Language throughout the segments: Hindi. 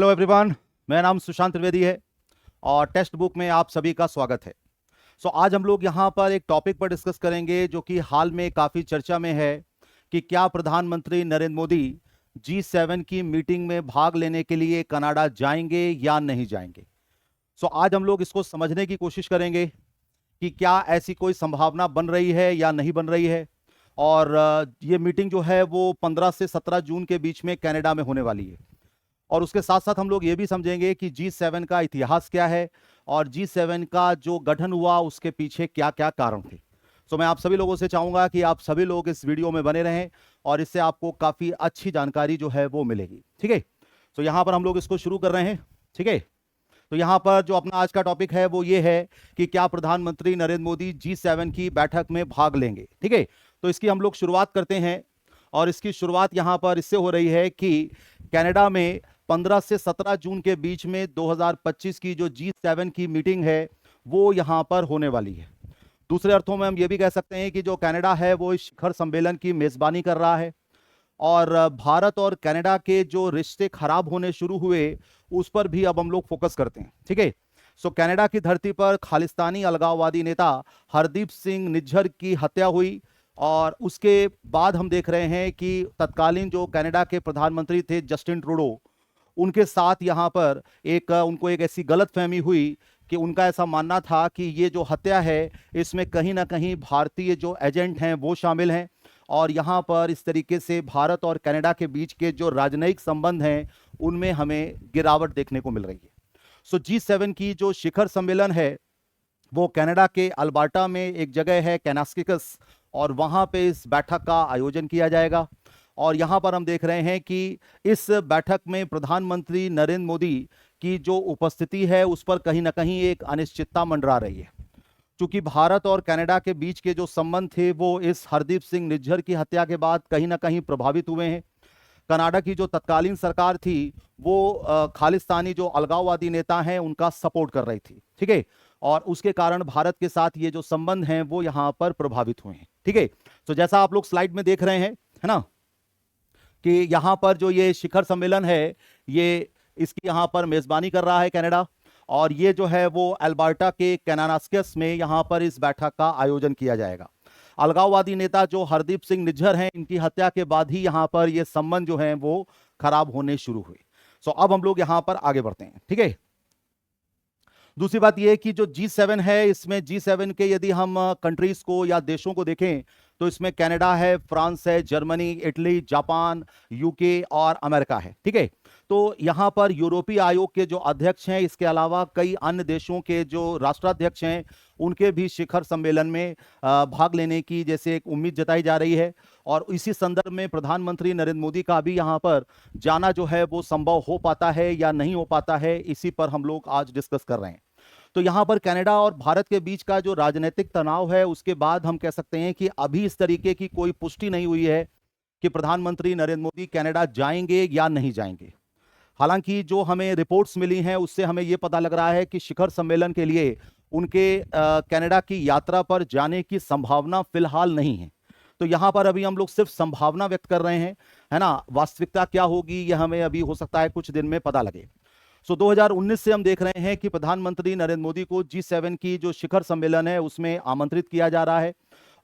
हेलो एवरीवन, मेरा नाम सुशांत त्रिवेदी है और टेक्स्ट बुक में आप सभी का स्वागत है। आज हम लोग यहाँ पर एक टॉपिक पर डिस्कस करेंगे जो कि हाल में काफ़ी चर्चा में है कि क्या प्रधानमंत्री नरेंद्र मोदी G7 की मीटिंग में भाग लेने के लिए कनाडा जाएंगे या नहीं जाएंगे। आज हम लोग इसको समझने की कोशिश करेंगे कि क्या ऐसी कोई संभावना बन रही है या नहीं बन रही है। और ये मीटिंग जो है वो 15 से 17 जून के बीच में कनाडा में होने वाली है। और उसके साथ साथ हम लोग ये भी समझेंगे कि G7 का इतिहास क्या है और G7 का जो गठन हुआ उसके पीछे क्या क्या कारण थे। मैं आप सभी लोगों से चाहूंगा कि आप सभी लोग इस वीडियो में बने रहें और इससे आपको काफ़ी अच्छी जानकारी जो है वो मिलेगी। ठीक है, यहाँ पर हम लोग इसको शुरू कर रहे हैं। ठीक है, यहाँ पर जो अपना आज का टॉपिक है वो ये है कि क्या प्रधानमंत्री नरेंद्र मोदी G7 की बैठक में भाग लेंगे। ठीक है, इसकी हम लोग शुरुआत करते हैं और इसकी शुरुआत यहाँ पर इससे हो रही है कि कनाडा में 15 से 17 जून के बीच में 2025 की जो G7 की मीटिंग है वो यहाँ पर होने वाली है। दूसरे अर्थों में हम ये भी कह सकते हैं कि जो कनाडा है वो इस शिखर सम्मेलन की मेजबानी कर रहा है और भारत और कनाडा के जो रिश्ते खराब होने शुरू हुए उस पर भी अब हम लोग फोकस करते हैं। ठीक है, कनाडा की धरती पर खालिस्तानी अलगाववादी नेता हरदीप सिंह निज्जर की हत्या हुई और उसके बाद हम देख रहे हैं कि तत्कालीन जो कनाडा के प्रधानमंत्री थे जस्टिन ट्रूडो, उनके साथ यहाँ पर उनको एक ऐसी गलतफहमी हुई कि उनका ऐसा मानना था कि ये जो हत्या है इसमें कहीं ना कहीं भारतीय जो एजेंट हैं वो शामिल हैं और यहाँ पर इस तरीके से भारत और कनाडा के बीच के जो राजनयिक संबंध हैं उनमें हमें गिरावट देखने को मिल रही है। G7 की जो शिखर सम्मेलन है वो कनाडा के अल्बर्टा में एक जगह है कैनास्किकस और वहाँ पे इस बैठक का आयोजन किया जाएगा। और यहाँ पर हम देख रहे हैं कि इस बैठक में प्रधानमंत्री नरेंद्र मोदी की जो उपस्थिति है उस पर कहीं ना कहीं एक अनिश्चितता मंडरा रही है, क्योंकि भारत और कनाडा के बीच के जो संबंध थे वो इस हरदीप सिंह निज्जर की हत्या के बाद कहीं ना कहीं प्रभावित हुए हैं। कनाडा की जो तत्कालीन सरकार थी वो खालिस्तानी जो अलगाववादी नेता हैं उनका सपोर्ट कर रही थी। ठीक है, और उसके कारण भारत के साथ ये जो संबंध हैं वो यहाँ पर प्रभावित हुए हैं। ठीक है, जैसा आप लोग स्लाइड में देख रहे हैं, है ना, कि यहाँ पर जो ये शिखर सम्मेलन है ये इसकी यहाँ पर मेजबानी कर रहा है कनाडा और ये जो है वो अल्बर्टा के कैनास्किकस में यहाँ पर इस बैठक का आयोजन किया जाएगा। अलगाववादी नेता जो हरदीप सिंह निज्जर हैं इनकी हत्या के बाद ही यहाँ पर ये संबंध जो हैं वो खराब होने शुरू हुए। अब हम लोग यहाँ पर आगे बढ़ते हैं। ठीक है, दूसरी बात यह है कि जो G7 है इसमें G7 के यदि हम कंट्रीज को या देशों को देखें तो इसमें कनाडा है, फ्रांस है, जर्मनी, इटली, जापान, यूके और अमेरिका है। ठीक है, तो यहाँ पर यूरोपीय आयोग के जो अध्यक्ष हैं इसके अलावा कई अन्य देशों के जो राष्ट्राध्यक्ष हैं उनके भी शिखर सम्मेलन में भाग लेने की जैसे एक उम्मीद जताई जा रही है। और इसी संदर्भ में प्रधानमंत्री नरेंद्र मोदी का भी यहाँ पर जाना जो है वो संभव हो पाता है या नहीं हो पाता है, इसी पर हम लोग आज डिस्कस कर रहे हैं। तो यहाँ पर कनाडा और भारत के बीच का जो राजनीतिक तनाव है उसके बाद हम कह सकते हैं कि अभी इस तरीके की कोई पुष्टि नहीं हुई है कि प्रधानमंत्री नरेंद्र मोदी कनाडा जाएंगे या नहीं जाएंगे। हालांकि जो हमें रिपोर्ट्स मिली हैं उससे हमें यह पता लग रहा है कि शिखर सम्मेलन के लिए उनके कनाडा की यात्रा पर जाने की संभावना फिलहाल नहीं है। तो यहाँ पर अभी हम लोग सिर्फ संभावना व्यक्त कर रहे हैं, है ना। वास्तविकता क्या होगी यह हमें अभी हो सकता है कुछ दिन में पता लगे। 2019 से हम देख रहे हैं कि प्रधानमंत्री नरेंद्र मोदी को G7 की जो शिखर सम्मेलन है उसमें आमंत्रित किया जा रहा है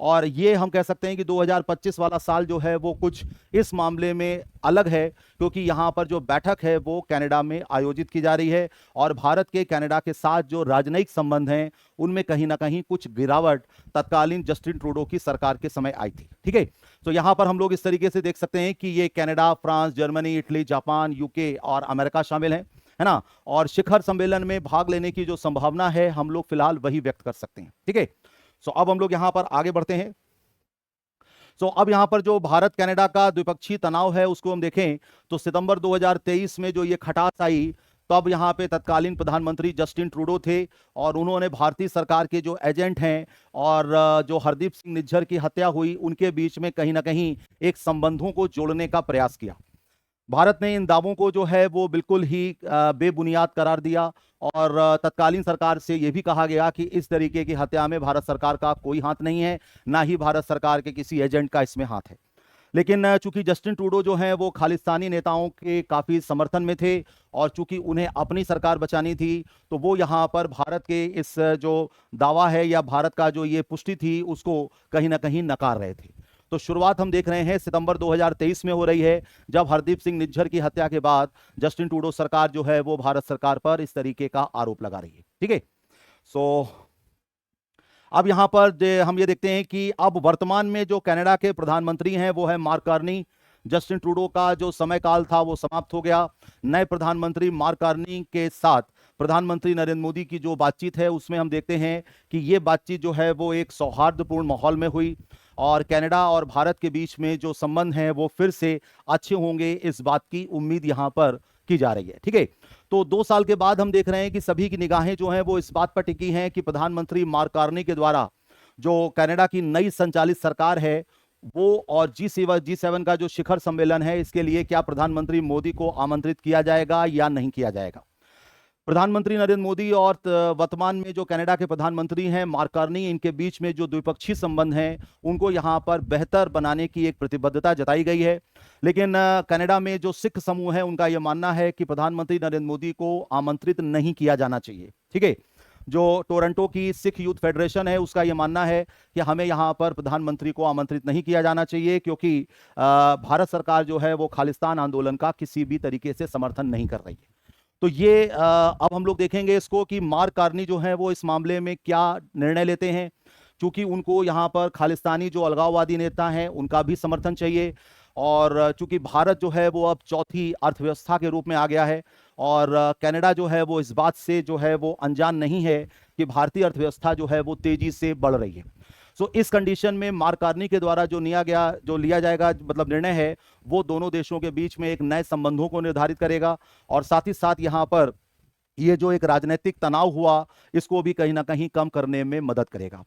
और ये हम कह सकते हैं कि 2025 वाला साल जो है वो कुछ इस मामले में अलग है, क्योंकि यहाँ पर जो बैठक है वो कनाडा में आयोजित की जा रही है और भारत के कनाडा के साथ जो राजनयिक संबंध हैं उनमें कहीं ना कहीं कुछ गिरावट तत्कालीन जस्टिन ट्रूडो की सरकार के समय आई थी। ठीक है, तो यहाँ पर हम लोग इस तरीके से देख सकते हैं कि ये Canada, France, Germany, Italy, Japan, UK और अमेरिका शामिल हैं, है ना। और शिखर सम्मेलन में भाग लेने की जो संभावना है हम लोग फिलहाल वही व्यक्त कर सकते हैं। ठीक है, अब हम लोग यहां पर आगे बढ़ते हैं। अब यहां पर जो भारत कनाडा का द्विपक्षीय तनाव है उसको हम देखें तो सितंबर 2023 में जो ये खटास आई तब यहाँ पे तत्कालीन प्रधानमंत्री जस्टिन ट्रूडो थे और उन्होंने भारतीय सरकार के जो एजेंट हैं और जो हरदीप सिंह निज्जर की हत्या हुई उनके बीच में कहीं ना कहीं एक संबंधों को जोड़ने का प्रयास किया। भारत ने इन दावों को जो है वो बिल्कुल ही बेबुनियाद करार दिया और तत्कालीन सरकार से यह भी कहा गया कि इस तरीके की हत्या में भारत सरकार का कोई हाथ नहीं है, ना ही भारत सरकार के किसी एजेंट का इसमें हाथ है। लेकिन चूंकि जस्टिन ट्रूडो जो हैं वो खालिस्तानी नेताओं के काफ़ी समर्थन में थे और चूंकि उन्हें अपनी सरकार बचानी थी, तो वो यहाँ पर भारत के इस जो दावा है या भारत का जो ये पुष्टि थी उसको कहीं ना कहीं नकार रहे थे। तो शुरुआत हम देख रहे हैं सितंबर 2023 में हो रही है, जब हरदीप सिंह निज्जर की हत्या के बाद जस्टिन ट्रूडो सरकार जो है वो भारत सरकार पर इस तरीके का आरोप लगा रही है। ठीक है, सो अब यहां पर हम ये देखते हैं कि अब वर्तमान में जो कनाडा के प्रधानमंत्री हैं वो है मार्क कार्नी। जस्टिन ट्रूडो का जो समय काल था वो समाप्त हो गया। नए प्रधानमंत्री मार्क कार्नी के साथ प्रधानमंत्री नरेंद्र मोदी की जो बातचीत है उसमें हम देखते हैं कि ये बातचीत जो है वो एक सौहार्दपूर्ण माहौल में हुई और कनाडा और भारत के बीच में जो संबंध हैं वो फिर से अच्छे होंगे, इस बात की उम्मीद यहां पर की जा रही है। ठीक है, तो 2 साल के बाद हम देख रहे हैं कि सभी की निगाहें जो हैं वो इस बात पर टिकी हैं कि प्रधानमंत्री मार्क कार्नी के द्वारा जो कनाडा की नई संचालित सरकार है वो और G7 का जो शिखर सम्मेलन है इसके लिए क्या प्रधानमंत्री मोदी को आमंत्रित किया जाएगा या नहीं किया जाएगा। प्रधानमंत्री नरेंद्र मोदी और वर्तमान में जो कनाडा के प्रधानमंत्री हैं मार्क कार्नी, इनके बीच में जो द्विपक्षीय संबंध हैं उनको यहां पर बेहतर बनाने की एक प्रतिबद्धता जताई गई है। लेकिन कनाडा में जो सिख समूह है उनका यह मानना है कि प्रधानमंत्री नरेंद्र मोदी को आमंत्रित नहीं किया जाना चाहिए। ठीक है, जो टोरंटो की सिख यूथ फेडरेशन है उसका यह मानना है कि हमें यहाँ पर प्रधानमंत्री को आमंत्रित नहीं किया जाना चाहिए क्योंकि भारत सरकार जो है वो खालिस्तान आंदोलन का किसी भी तरीके से समर्थन नहीं कर रही है। तो ये अब हम लोग देखेंगे इसको कि मार्क कार्नी जो है वो इस मामले में क्या निर्णय लेते हैं, क्योंकि उनको यहाँ पर खालिस्तानी जो अलगाववादी नेता हैं उनका भी समर्थन चाहिए और चूंकि भारत जो है वो अब चौथी अर्थव्यवस्था के रूप में आ गया है और कनाडा जो है वो इस बात से जो है वो अनजान नहीं है कि भारतीय अर्थव्यवस्था जो है वो तेजी से बढ़ रही है। सो इस कंडीशन में मार्क कार्नी के द्वारा जो लिया जाएगा मतलब निर्णय है वो दोनों देशों के बीच में एक नए संबंधों को निर्धारित करेगा और साथ ही साथ यहाँ पर ये जो एक राजनीतिक तनाव हुआ इसको भी कहीं ना कहीं कम करने में मदद करेगा।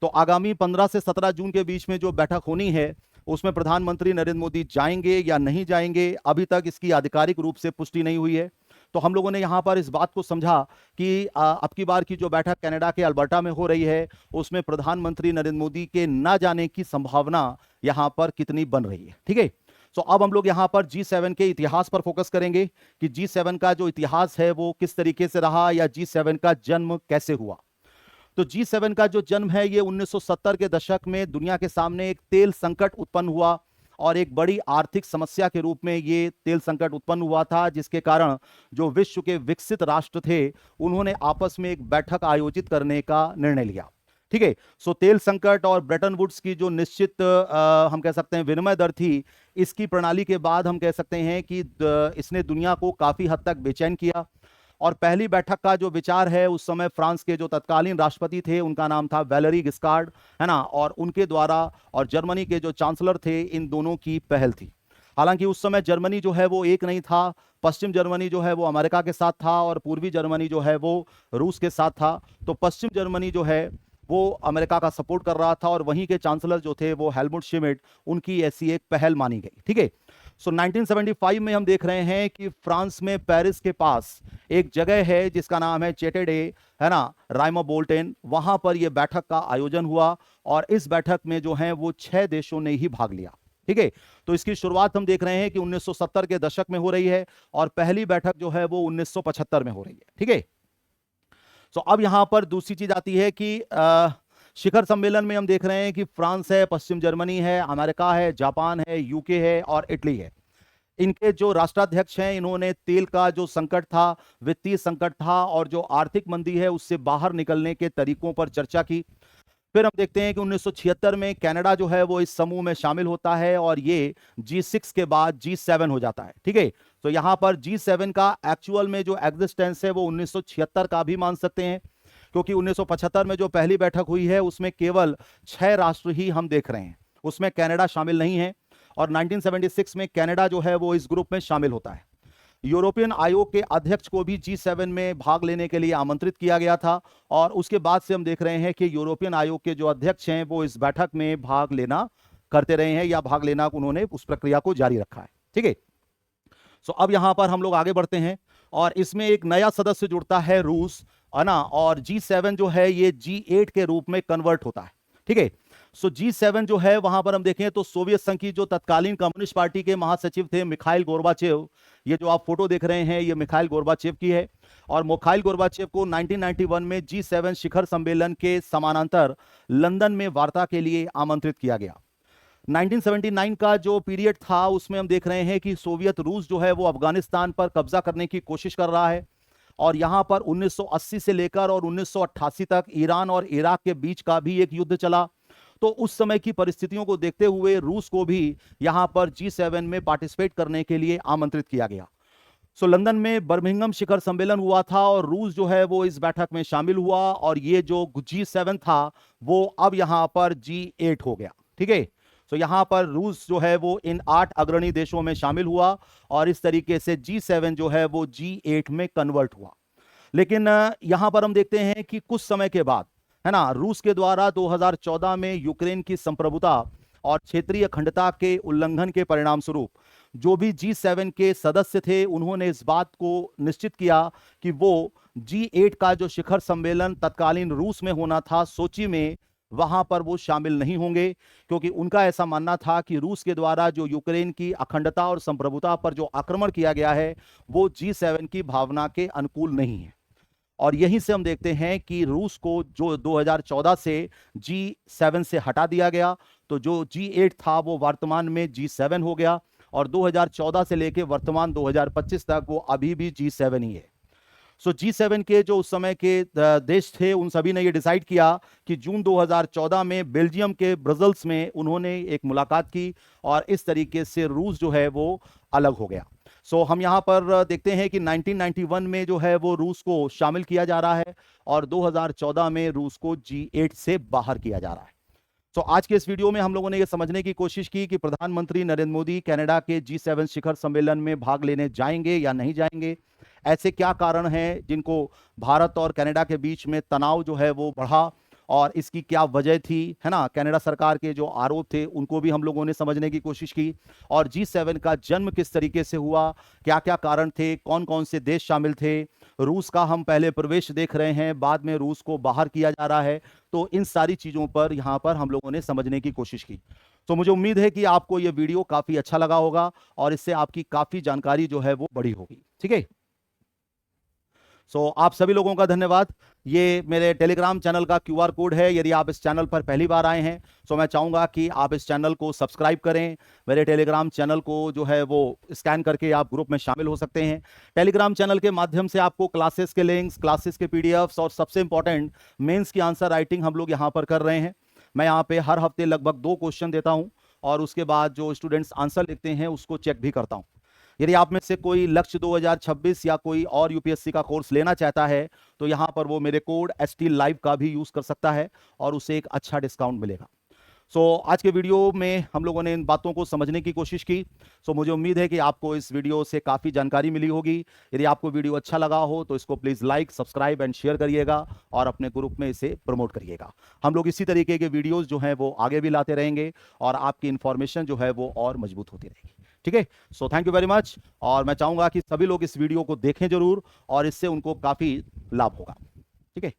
तो आगामी 15 से 17 जून के बीच में जो बैठक होनी है उसमें प्रधानमंत्री नरेंद्र मोदी जाएंगे या नहीं जाएंगे, अभी तक इसकी आधिकारिक रूप से पुष्टि नहीं हुई है। तो हम लोगों ने यहाँ पर इस बात को समझा कि अब की बार की जो बैठक कनाडा के अल्बर्टा में हो रही है उसमें प्रधानमंत्री नरेंद्र मोदी के न जाने की संभावना यहाँ पर कितनी बन रही है। ठीक है, तो अब हम लोग यहाँ पर G7 के इतिहास पर फोकस करेंगे कि G7 का जो इतिहास है वो किस तरीके से रहा या G7 का जन्म कैसे हुआ। तो G7 का जो जन्म है ये 1970 के दशक में दुनिया के सामने एक तेल संकट उत्पन्न हुआ और एक बड़ी आर्थिक समस्या के रूप में ये तेल संकट उत्पन्न हुआ था, जिसके कारण जो विश्व के विकसित राष्ट्र थे उन्होंने आपस में एक बैठक आयोजित करने का निर्णय लिया। ठीक है, सो तेल संकट और ब्रेटन वुड्स की जो निश्चित हम कह सकते हैं विनिमय दर थी, इसकी प्रणाली के बाद हम कह सकते हैं कि इसने दुनिया को काफी हद तक बेचैन किया। और पहली बैठक का जो विचार है उस समय फ्रांस के जो तत्कालीन राष्ट्रपति थे उनका नाम था वैलेरी गिस्कार्ड, है ना, और उनके द्वारा और जर्मनी के जो चांसलर थे इन दोनों की पहल थी। हालांकि उस समय जर्मनी जो है वो एक नहीं था, पश्चिम जर्मनी जो है वो अमेरिका के साथ था और पूर्वी जर्मनी जो है वो रूस के साथ था। तो पश्चिम जर्मनी जो है वो अमेरिका का सपोर्ट कर रहा था और वहीं के चांसलर जो थे वो हेलमुट शिमिट, उनकी ऐसी एक पहल मानी गई। ठीक है, सो 1975 में हम देख रहे हैं कि फ्रांस में पेरिस के पास एक जगह है जिसका नाम है चेटेडे, है ना, राइमो बोल्टेन, वहां पर यह बैठक का आयोजन हुआ और इस बैठक में जो है वो 6 देशों ने ही भाग लिया। ठीक है, तो इसकी शुरुआत हम देख रहे हैं कि 1970 के दशक में हो रही है और पहली बैठक जो है वो 1975 में हो रही है। ठीक है, तो अब यहां पर दूसरी चीज आती है कि शिखर सम्मेलन में हम देख रहे हैं कि फ्रांस है, पश्चिम जर्मनी है, अमेरिका है, जापान है, यूके है और इटली है। इनके जो राष्ट्राध्यक्ष हैं इन्होंने तेल का जो संकट था, वित्तीय संकट था और जो आर्थिक मंदी है उससे बाहर निकलने के तरीकों पर चर्चा की। फिर हम देखते हैं कि 1976 में कनाडा जो है वो इस समूह में शामिल होता है और ये G6 के बाद G7 हो जाता है। ठीक है, तो यहां पर G7 का एक्चुअल में जो एग्जिस्टेंस है वो 1976 का भी मान सकते हैं, क्योंकि 1975 में जो पहली बैठक हुई है उसमें केवल 6 राष्ट्र ही हम देख रहे हैं, उसमें कनाडा शामिल नहीं है। और 1976 में कनाडा जो है वो इस ग्रुप में शामिल होता है। यूरोपियन आयोग के अध्यक्ष को भी G7 में भाग लेने के लिए आमंत्रित किया गया था और उसके बाद से हम देख रहे हैं कि यूरोपियन आयोग के जो अध्यक्ष हैं वो इस बैठक में भाग लेना करते रहे हैं या भाग लेना उन्होंने उस प्रक्रिया को जारी रखा है। ठीक है, सो अब यहां पर हम लोग आगे बढ़ते हैं और इसमें एक नया सदस्य जुड़ता है रूस, है ना, और G7 जो है ये G8 के रूप में कन्वर्ट होता है। ठीक है, सो G7 जो है वहां पर हम देखें तो सोवियत संघ की जो तत्कालीन कम्युनिस्ट पार्टी के महासचिव थे मिखाइल गोर्बाचेव, ये जो आप फोटो देख रहे हैं ये मिखाइल गोर्बाचेव की है। और मिखाइल गोर्बाचेव को 1991 में G7 शिखर सम्मेलन के समानांतर लंदन में वार्ता के लिए आमंत्रित किया गया। 1979 का जो पीरियड था उसमें हम देख रहे हैं कि सोवियत रूस जो है वो अफगानिस्तान पर कब्जा करने की कोशिश कर रहा है। और यहां पर 1980 से लेकर और 1988 तक ईरान और इराक के बीच का भी एक युद्ध चला। तो उस समय की परिस्थितियों को देखते हुए रूस को भी यहां पर G7 में पार्टिसिपेट करने के लिए आमंत्रित किया गया। सो लंदन में बर्मिंघम शिखर सम्मेलन हुआ था और रूस जो है वो इस बैठक में शामिल हुआ और ये जो G7 था वो अब यहां पर G8 हो गया। ठीक है, तो यहां पर रूस जो है वो इन 8 अग्रणी देशों में शामिल हुआ और इस तरीके से G7 जो है वो G8 में कन्वर्ट हुआ। लेकिन यहां पर हम देखते हैं कि कुछ समय के बाद, है ना, रूस के द्वारा 2014 में यूक्रेन की संप्रभुता और क्षेत्रीय अखंडता के उल्लंघन के परिणाम स्वरूप जो भी G7 के सदस्य थे उन्होंने इस बात को निश्चित किया कि वो G8 का जो शिखर सम्मेलन तत्कालीन रूस में होना था सोची में, वहां पर वो शामिल नहीं होंगे, क्योंकि उनका ऐसा मानना था कि रूस के द्वारा जो यूक्रेन की अखंडता और संप्रभुता पर जो आक्रमण किया गया है वो G7 की भावना के अनुकूल नहीं है। और यहीं से हम देखते हैं कि रूस को जो 2014 से G7 से हटा दिया गया, तो जो G8 था वो वर्तमान में G7 हो गया और 2014 से लेकर वर्तमान 2025 तक वो अभी भी G7 ही है। सो G7 के जो उस समय के देश थे उन सभी ने ये डिसाइड किया कि जून 2014 में बेल्जियम के ब्रसेल्स में उन्होंने एक मुलाकात की और इस तरीके से रूस जो है वो अलग हो गया। सो हम यहाँ पर देखते हैं कि 1991 में जो है वो रूस को शामिल किया जा रहा है और 2014 में रूस को G8 से बाहर किया जा रहा है। तो आज के इस वीडियो में हम लोगों ने यह समझने की कोशिश की कि प्रधानमंत्री नरेंद्र मोदी कनाडा के G7 शिखर सम्मेलन में भाग लेने जाएंगे या नहीं जाएंगे, ऐसे क्या कारण हैं जिनको भारत और कनाडा के बीच में तनाव जो है वो बढ़ा और इसकी क्या वजह थी, है ना। कनाडा सरकार के जो आरोप थे उनको भी हम लोगों ने समझने की कोशिश की और G7 का जन्म किस तरीके से हुआ, क्या क्या कारण थे, कौन कौन से देश शामिल थे, रूस का हम पहले प्रवेश देख रहे हैं, बाद में रूस को बाहर किया जा रहा है। तो इन सारी चीजों पर यहाँ पर हम लोगों ने समझने की कोशिश की। तो मुझे उम्मीद है कि आपको यह वीडियो काफी अच्छा लगा होगा और इससे आपकी काफी जानकारी जो है वो बड़ी होगी। ठीक है, सो आप सभी लोगों का धन्यवाद। ये मेरे टेलीग्राम चैनल का QR कोड है। यदि आप इस चैनल पर पहली बार आए हैं तो मैं चाहूंगा कि आप इस चैनल को सब्सक्राइब करें। मेरे टेलीग्राम चैनल को जो है वो स्कैन करके आप ग्रुप में शामिल हो सकते हैं। टेलीग्राम चैनल के माध्यम से आपको क्लासेस के लिंक्स, क्लासेस के PDFs और सबसे इंपॉर्टेंट मेंस की आंसर राइटिंग हम लोग यहाँ पर कर रहे हैं। मैं यहाँ पे हर हफ्ते लगभग 2 क्वेश्चन देता हूँ और उसके बाद जो स्टूडेंट्स आंसर लिखते हैं उसको चेक भी करता हूँ। यदि आप में से कोई लक्ष्य 2026 या कोई और यूपीएससी का कोर्स लेना चाहता है तो यहां पर वो मेरे कोड ST Live का भी यूज कर सकता है और उसे एक अच्छा डिस्काउंट मिलेगा। सो आज के वीडियो में हम लोगों ने इन बातों को समझने की कोशिश की। सो मुझे उम्मीद है कि आपको इस वीडियो से काफ़ी जानकारी मिली होगी। यदि आपको वीडियो अच्छा लगा हो तो इसको please like, subscribe and share करिएगा और अपने ग्रुप में इसे प्रमोट करिएगा। हम लोग इसी तरीके के वीडियोज़ जो हैं वो आगे भी लाते रहेंगे और आपकी इंफॉर्मेशन जो है वो और मजबूत होती रहेगी। ठीक है, so thank you very much और मैं चाहूँगा कि सभी लोग इस वीडियो को देखें जरूर और इससे उनको काफ़ी लाभ होगा। ठीक है।